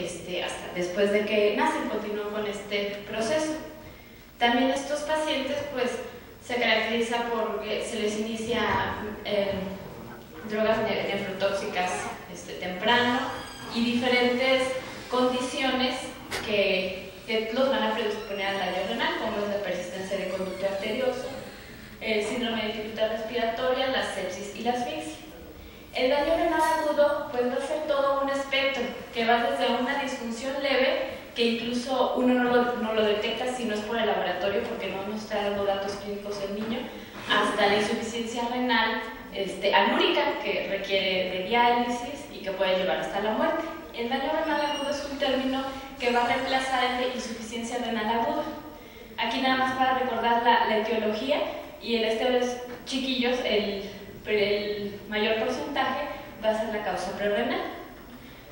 hasta después de que nacen, continúan con este proceso. También estos pacientes pues se caracteriza porque se les inicia drogas nefrotóxicas temprano y diferentes condiciones que los van a predisponer al daño renal, como es la persistencia de conducto arterioso, el síndrome de dificultad respiratoria, la sepsis y la asfixia. El daño renal agudo pues va a ser todo un espectro que va desde una disfunción leve, que incluso uno no lo detecta si no es por el laboratorio porque no nos está dando datos clínicos el niño, hasta la insuficiencia renal anúrica, que requiere de diálisis y que puede llevar hasta la muerte. El daño renal agudo es un término que va a reemplazar el de insuficiencia renal aguda. Aquí nada más para recordar la etiología, y en los chiquillos el mayor porcentaje va a ser la causa prerrenal.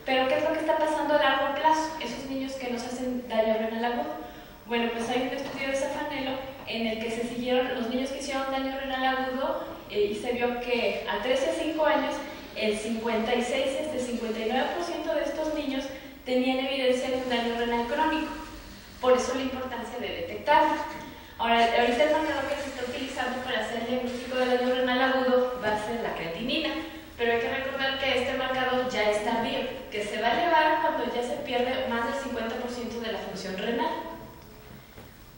Pero ¿qué es lo que está pasando a largo plazo? Esos niños que nos hacen daño renal agudo. Bueno, pues hay un estudio de Zaffanello en el que se siguieron los niños que hicieron daño renal agudo y se vio que a 13 a 5 años el 56 hasta el 59% de estos niños tenían evidencia de un daño renal crónico. Por eso la importancia de detectarlo. Ahora, ahorita el marcador que se está utilizando para hacer el diagnóstico del daño renal agudo va a ser la creatinina, pero hay que recordar que este marcador ya es tardío, que se va a elevar cuando ya se pierde más del 50% de la función renal.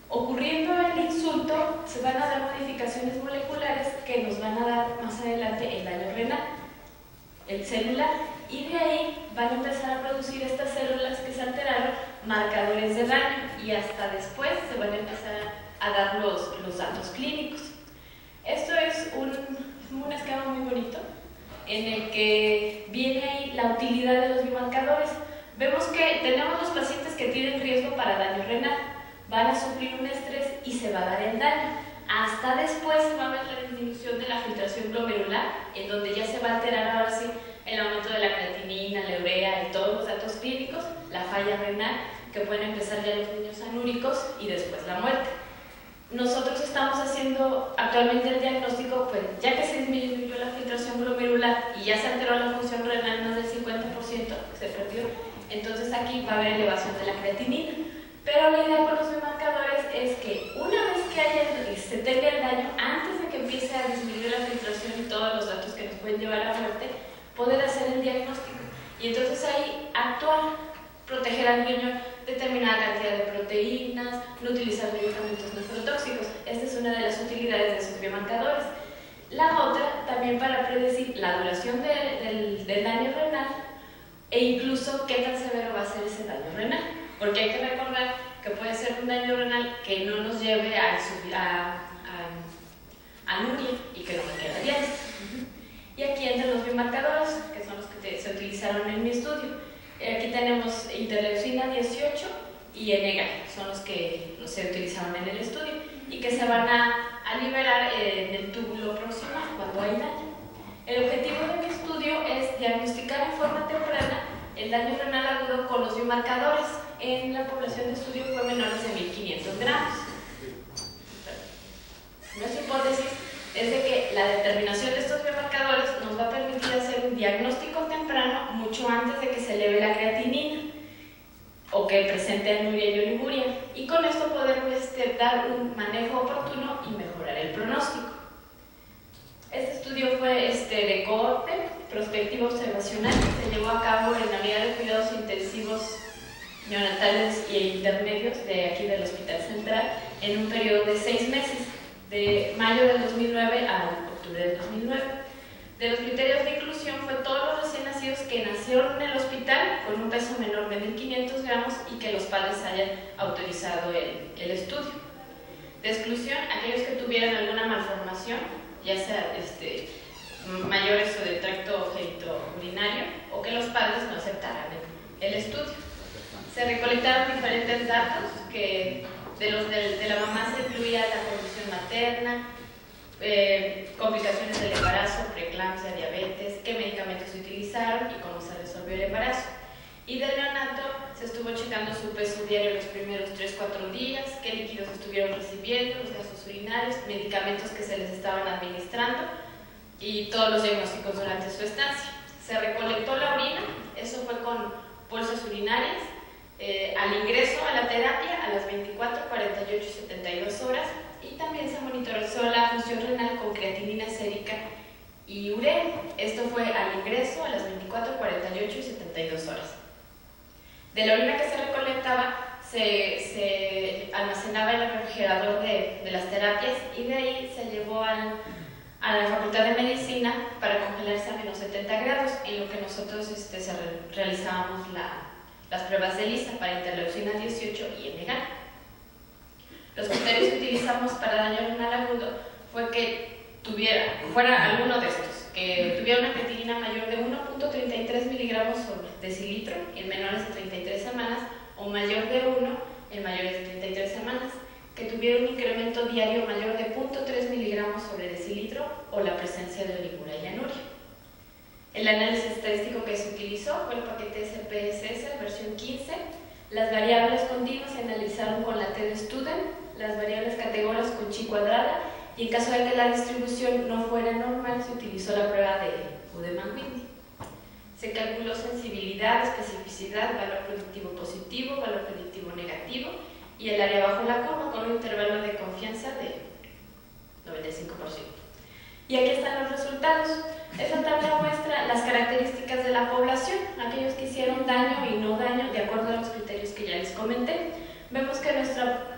Ocurriendo el insulto, se van a dar modificaciones moleculares que nos van a dar más adelante el daño renal, el celular, y de ahí van a empezar a producir estas células que se alteraron marcadores de daño, y hasta después se van a empezar a dar los datos clínicos. Esto es un esquema muy bonito en el que viene ahí la utilidad de los biomarcadores. Vemos que tenemos los pacientes que tienen riesgo para daño renal, van a sufrir un estrés y se va a dar el daño. Hasta después se va a ver la disminución de la filtración glomerular, en donde ya se va a alterar ahora sí el aumento de la creatinina, la urea y todos los datos clínicos, la falla renal, que pueden empezar ya los niños anúricos y después la muerte. Nosotros estamos haciendo actualmente el diagnóstico, pues ya que se disminuyó la filtración glomerular y ya se alteró la función renal más del 50%, que se perdió, entonces aquí va a haber elevación de la creatinina. Pero la idea con los biomarcadores es que una vez que se tenga el daño, antes de que empiece a disminuir la filtración y todos los datos que nos pueden llevar a la muerte, poder hacer el diagnóstico y entonces ahí actuar, proteger al niño, determinada cantidad de proteínas, no utilizar medicamentos nefrotóxicos. Esta es una de las utilidades de esos biomarcadores. La otra, también para predecir la duración del daño renal e incluso qué tan severo va a ser ese daño renal. Porque hay que recordar que puede ser un daño renal que no nos lleve a anuria y que no requiera diálisis. Y aquí entran los biomarcadores, que son los que se utilizaron en mi estudio. Aquí tenemos interleucina 18 y ENEGA, son los que se utilizaron en el estudio y que se van a liberar en el túbulo proximal cuando hay daño. El objetivo de mi estudio es diagnosticar en forma temprana el daño renal agudo con los biomarcadores. En la población de estudio fue menores de 1500 gramos. Nuestra hipótesis es de que la determinación de estos biomarcadores nos va a permitir hacer un diagnóstico temprano mucho antes de que se eleve la creatinina o que presente anuria y oliguria, y con esto poder dar un manejo oportuno y mejorar el pronóstico. Este estudio fue de cohorte, prospectiva observacional, se llevó a cabo en la unidad de cuidados intensivos neonatales e intermedios de aquí del Hospital Central en un periodo de 6 meses, de mayo del 2009 a octubre del 2009. De los criterios de inclusión fue todos los recién nacidos que nacieron en el hospital con un peso menor de 1500 gramos y que los padres hayan autorizado el estudio. De exclusión, aquellos que tuvieran alguna malformación, ya sea mayores o de tracto genitourinario, o que los padres no aceptaran el estudio. Se recolectaron diferentes datos que de la mamá se incluía la condición materna, complicaciones del embarazo, preeclampsia, diabetes, qué medicamentos se utilizaron y cómo se resolvió el embarazo. Y del neonato se estuvo checando su peso diario los primeros 3-4 días, qué líquidos estuvieron recibiendo, los gases urinarios, medicamentos que se les estaban administrando y todos los diagnósticos durante su estancia. Se recolectó la orina, eso fue con bolsas urinarias al ingreso a la terapia a las 24, 48 y 72 horas, y también se monitorizó la función renal con creatinina sérica y urea. Esto fue al ingreso a las 24, 48 y 72 horas. De la orina que se recolectaba se almacenaba en el refrigerador de las terapias, y de ahí se llevó a la Facultad de Medicina para congelarse a menos 70 grados, en lo que nosotros realizábamos las pruebas de ELISA para interleucina 18 y ENEGAL. Los criterios que utilizamos para daño renal agudo fue que fuera alguno de estos, que tuviera una creatinina mayor de 1.33 miligramos sobre decilitro en menores de 33 semanas, o mayor de 1 en mayores de 33 semanas, que tuviera un incremento diario mayor de 0.3 miligramos sobre decilitro, o la presencia de oligura y anuria. El análisis estadístico que se utilizó fue el paquete SPSS versión 15. Las variables continuas se analizaron con la T de Student, las variables categóricas con chi cuadrada, y en caso de que la distribución no fuera normal, se utilizó la prueba de Udemann-Whitney. Se calculó sensibilidad, especificidad, valor predictivo positivo, valor predictivo negativo, y el área bajo la curva con un intervalo de confianza de 95%. Y aquí están los resultados. Esta tabla muestra las características de la población, aquellos que hicieron daño y no daño, de acuerdo a los criterios que ya les comenté. Vemos que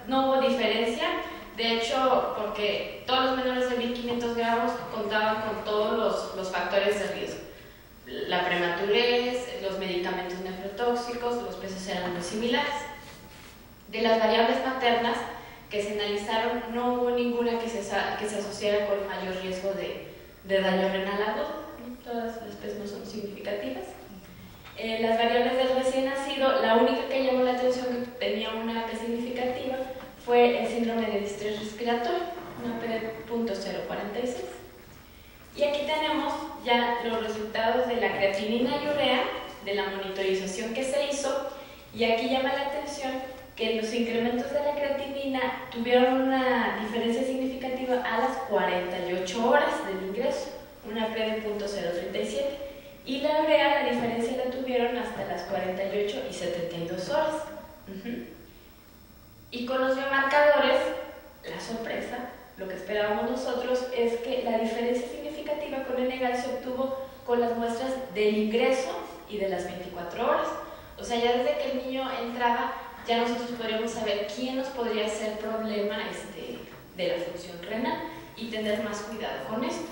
no hubo diferencia, de hecho, porque todos los menores de 1500 gramos contaban con todos los factores de riesgo. La prematurez, los medicamentos nefrotóxicos, los pesos eran muy similares. De las variables maternas que se analizaron, no hubo ninguna que se asociara con mayor riesgo de daño renal agudo. Todas las PES no son significativas. Las variables del recién nacido, la única que llamó la atención que tenía una P significativa fue el síndrome de distrés respiratorio, una P de 0.046. Y aquí tenemos ya los resultados de la creatinina y urea, de la monitorización que se hizo, y aquí llama la atención que los incrementos de la creatinina tuvieron una diferencia significativa a las 48 horas del ingreso, una P de 0.037, y la urea, la diferencia la tuvieron hasta las 48 y 72 horas. Y con los biomarcadores, la sorpresa, lo que esperábamos nosotros es que la diferencia significativa con ENEGAL se obtuvo con las muestras del ingreso y de las 24 horas. O sea, ya desde que el niño entraba, ya nosotros podríamos saber quién nos podría hacer problema de la función renal y tener más cuidado con esto.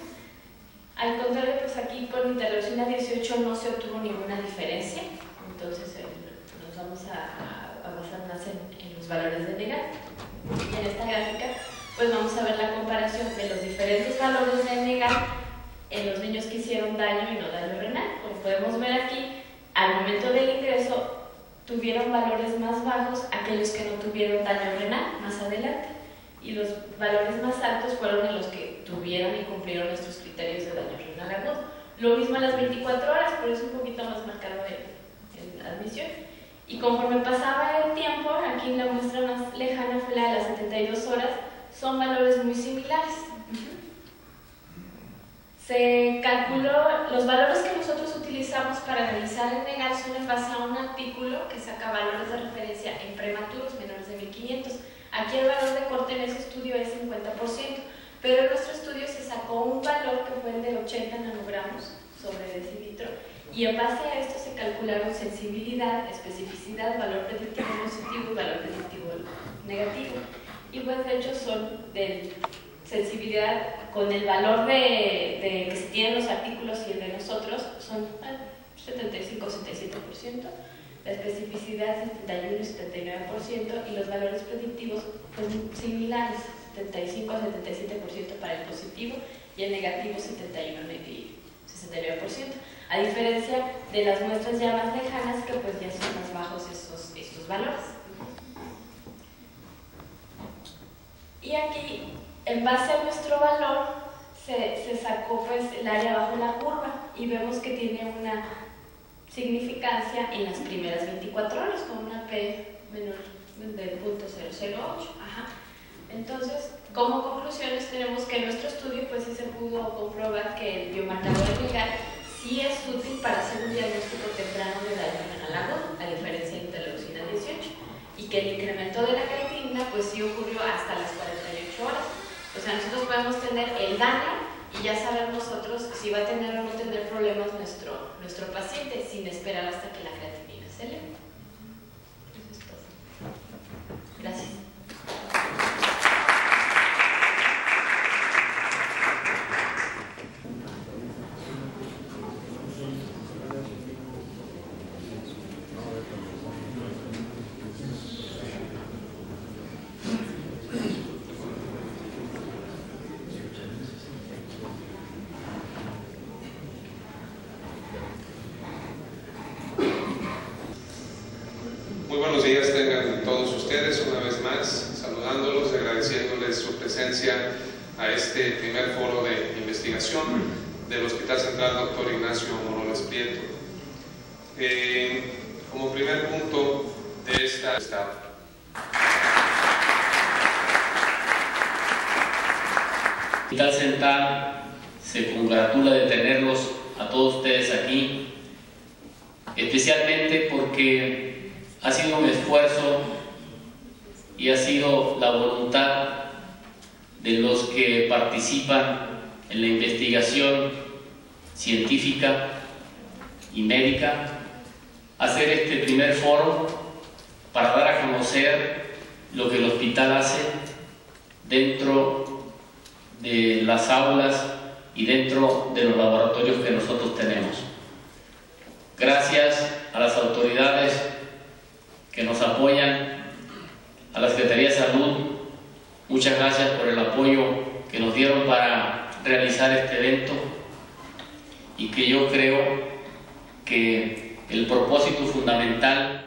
Al contrario, pues aquí con interleucina 18 no se obtuvo ninguna diferencia, entonces nos vamos a basar más en los valores de ENEGAL. Y en esta gráfica pues vamos a ver la comparación de los diferentes valores de ENEGAL en los niños que hicieron daño y no daño renal. Como podemos ver aquí, al momento del ingreso tuvieron valores más bajos aquellos que no tuvieron daño renal más adelante, y los valores más altos fueron en los que tuvieron y cumplieron nuestros criterios de daño renal agudo. Lo mismo a las 24 horas, pero es un poquito más marcado en admisión. Y conforme pasaba el tiempo, aquí en la muestra más lejana fue la de las 72 horas, son valores muy similares. Se calculó, los valores que nosotros utilizamos para realizar el ENEGAL son en base a un artículo que saca valores de referencia en prematuros menores de 1500. Aquí el valor de corte en ese estudio es 50%, pero en nuestro estudio se sacó un valor que fue el de 80 nanogramos sobre decilitro, y en base a esto se calcularon sensibilidad, especificidad, valor predictivo positivo y valor predictivo negativo. Y pues de hecho son de sensibilidad con el valor que se tienen los artículos y el de nosotros son 75-77%, la especificidad 71 y 79%, y los valores predictivos pues similares, 75-77% para el positivo y el negativo 71 y 69%, a diferencia de las muestras ya más lejanas que pues ya son más bajos estos valores. Y aquí, en base a nuestro valor, se sacó pues el área bajo la curva y vemos que tiene una significancia en las primeras 24 horas con una P menor de 0.008. Entonces, como conclusiones tenemos que en nuestro estudio pues sí se pudo comprobar que el biomarcador ENEGAL sí es útil para hacer un diagnóstico temprano de daño renal agudo, a diferencia de interleucina 18, y que el incremento de la creatinina pues sí ocurrió hasta las 48 horas. O sea, nosotros podemos tener el daño y ya saber nosotros si va a tener o no tener problemas nuestro paciente sin esperar hasta que la creatinina se eleve. Eso es todo. Gracias. Muy buenos días tengan todos ustedes, una vez más, saludándolos, agradeciéndoles su presencia a este primer foro de investigación del Hospital Central Dr. Ignacio Moroles Prieto. Como primer punto de esta etapa. El Hospital Central se congratula de tenerlos a todos ustedes aquí, especialmente porque ha sido un esfuerzo y ha sido la voluntad de los que participan en la investigación científica y médica hacer este primer foro para dar a conocer lo que el hospital hace dentro de las aulas y dentro de los laboratorios que nosotros tenemos. Gracias a las autoridades que nos apoyan, a la Secretaría de Salud, muchas gracias por el apoyo que nos dieron para realizar este evento y que yo creo que el propósito fundamental